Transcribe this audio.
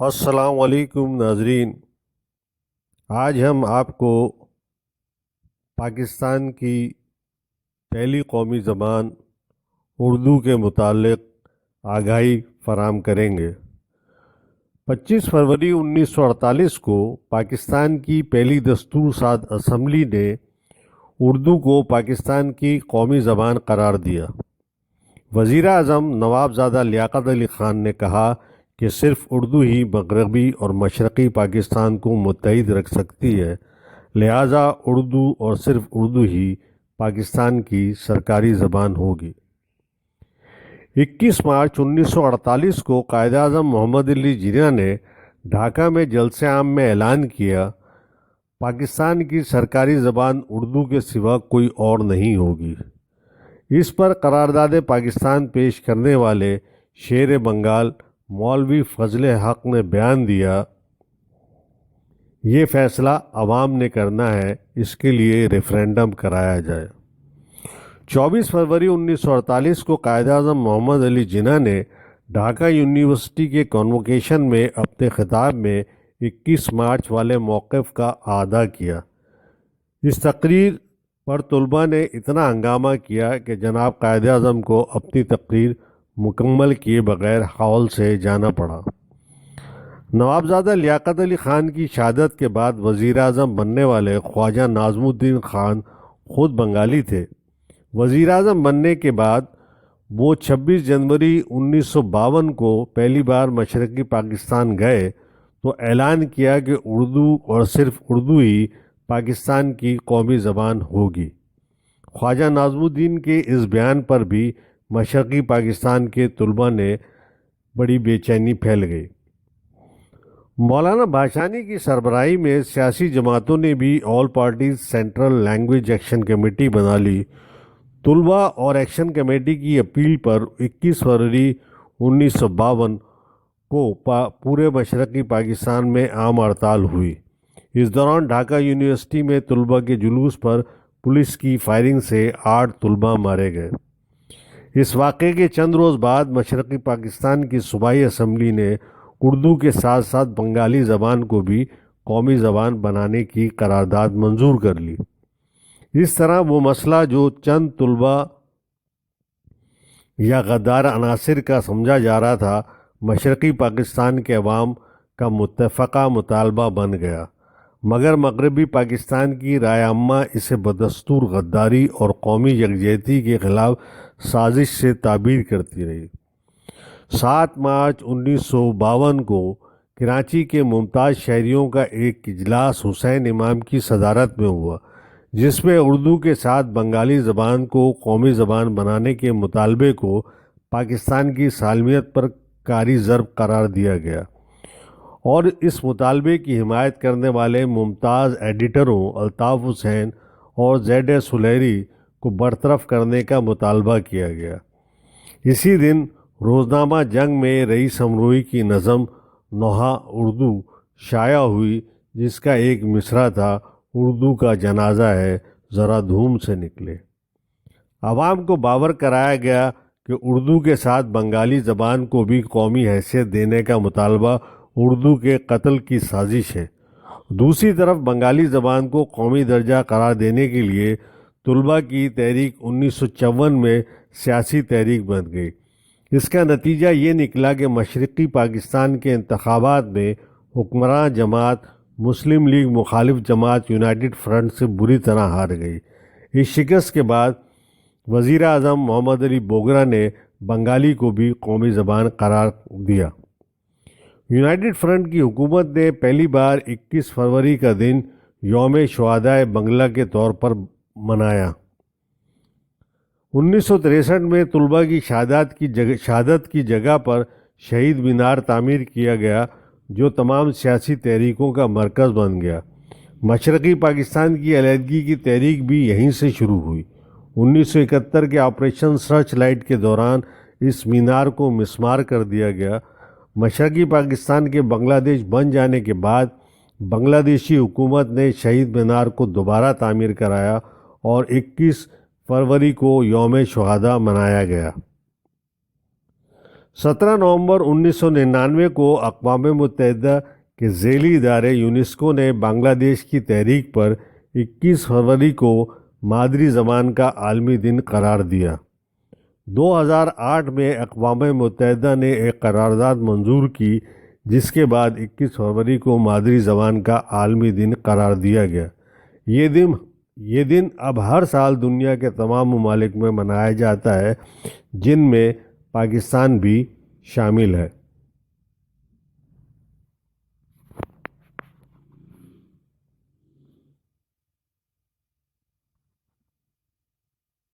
السلام علیکم ناظرین، آج ہم آپ کو پاکستان کی پہلی قومی زبان اردو کے متعلق آگاہی فراہم کریں گے۔ 25 فروری 1948 کو پاکستان کی پہلی دستور ساز اسمبلی نے اردو کو پاکستان کی قومی زبان قرار دیا۔ وزیر اعظم نواب زادہ لیاقت علی خان نے کہا کہ صرف اردو ہی مغربی اور مشرقی پاکستان کو متحد رکھ سکتی ہے، لہٰذا اردو اور صرف اردو ہی پاکستان کی سرکاری زبان ہوگی۔ 21 مارچ 1948 کو قائد اعظم محمد علی جناح نے ڈھاکہ میں جلسہ عام میں اعلان کیا، پاکستان کی سرکاری زبان اردو کے سوا کوئی اور نہیں ہوگی۔ اس پر قرارداد پاکستان پیش کرنے والے شیر بنگال مولوی فضل حق نے بیان دیا، یہ فیصلہ عوام نے کرنا ہے، اس کے لیے ریفرینڈم کرایا جائے۔ 24 فروری 1948 کو قائد اعظم محمد علی جناح نے ڈھاکہ یونیورسٹی کے کنووکیشن میں اپنے خطاب میں 21 مارچ والے موقف کا اعادہ کیا۔ اس تقریر پر طلباء نے اتنا ہنگامہ کیا کہ جناب قائد اعظم کو اپنی تقریر مکمل کیے بغیر ہال سے جانا پڑا۔ نوابزادہ لیاقت علی خان کی شہادت کے بعد وزیر اعظم بننے والے خواجہ ناظم الدین خان خود بنگالی تھے۔ وزیر اعظم بننے کے بعد وہ 26 جنوری 1952 کو پہلی بار مشرقی پاکستان گئے تو اعلان کیا کہ اردو اور صرف اردو ہی پاکستان کی قومی زبان ہوگی۔ خواجہ ناظم الدین کے اس بیان پر بھی مشرقی پاکستان کے طلباء نے بڑی بے چینی پھیل گئی۔ مولانا بھاشانی کی سربراہی میں سیاسی جماعتوں نے بھی all parties central language action committee بنا لی۔ طلباء اور ایکشن کمیٹی کی اپیل پر 21 فروری 1952 کو پورے مشرقی پاکستان میں عام ہڑتال ہوئی۔ اس دوران ڈھاکہ یونیورسٹی میں طلباء کے جلوس پر پولیس کی فائرنگ سے 8 طلباء مارے گئے۔ اس واقعے کے چند روز بعد مشرقی پاکستان کی صوبائی اسمبلی نے اردو کے ساتھ ساتھ بنگالی زبان کو بھی قومی زبان بنانے کی قرارداد منظور کر لی۔ اس طرح وہ مسئلہ جو چند طلباء یا غدار عناصر کا سمجھا جا رہا تھا، مشرقی پاکستان کے عوام کا متفقہ مطالبہ بن گیا، مگر مغربی پاکستان کی رائے عامہ اسے بدستور غداری اور قومی یکجہتی کے خلاف سازش سے تعبیر کرتی رہی۔ 7 مارچ 1952 کو کراچی کے ممتاز شہریوں کا ایک اجلاس حسین امام کی صدارت میں ہوا، جس میں اردو کے ساتھ بنگالی زبان کو قومی زبان بنانے کے مطالبے کو پاکستان کی سالمیت پر کاری ضرب قرار دیا گیا اور اس مطالبے کی حمایت کرنے والے ممتاز ایڈیٹروں الطاف حسین اور زید سلیری کو برطرف کرنے کا مطالبہ کیا گیا۔ اسی دن روزنامہ جنگ میں رئیس امروئی کی نظم نوحہ اردو شائع ہوئی، جس کا ایک مصرع تھا، اردو کا جنازہ ہے ذرا دھوم سے نکلے۔ عوام کو باور کرایا گیا کہ اردو کے ساتھ بنگالی زبان کو بھی قومی حیثیت دینے کا مطالبہ اردو کے قتل کی سازش ہے۔ دوسری طرف بنگالی زبان کو قومی درجہ قرار دینے کے لیے طلباء کی تحریک 1954 میں سیاسی تحریک بن گئی۔ اس کا نتیجہ یہ نکلا کہ مشرقی پاکستان کے انتخابات میں حکمراں جماعت مسلم لیگ مخالف جماعت یونائیٹڈ فرنٹ سے بری طرح ہار گئی۔ اس شکست کے بعد وزیر اعظم محمد علی بوگرا نے بنگالی کو بھی قومی زبان قرار دیا۔ یونائیٹڈ فرنٹ کی حکومت نے پہلی بار 21 فروری کا دن یوم شہدائے بنگلہ کے طور پر منایا۔ 1963 میں طلباء کی شہادت کی جگہ پر شہید مینار تعمیر کیا گیا، جو تمام سیاسی تحریکوں کا مرکز بن گیا۔ مشرقی پاکستان کی علیحدگی کی تحریک بھی یہیں سے شروع ہوئی۔ 1971 کے آپریشن سرچ لائٹ کے دوران اس مینار کو مسمار کر دیا گیا۔ مشرقی پاکستان کے بنگلہ دیش بن جانے کے بعد بنگلہ دیشی حکومت نے شہید مینار کو دوبارہ تعمیر کرایا اور 21 فروری کو یوم شہداء منایا گیا۔ 17 نومبر 1999 کو اقوام متحدہ کے ذیلی ادارے یونیسکو نے بنگلہ دیش کی تحریک پر 21 فروری کو مادری زبان کا عالمی دن قرار دیا۔ 2008 میں اقوام متحدہ نے ایک قرارداد منظور کی جس کے بعد 21 فروری کو مادری زبان کا عالمی دن قرار دیا گیا۔ یہ دن اب ہر سال دنیا کے تمام ممالک میں منایا جاتا ہے، جن میں پاکستان بھی شامل ہے۔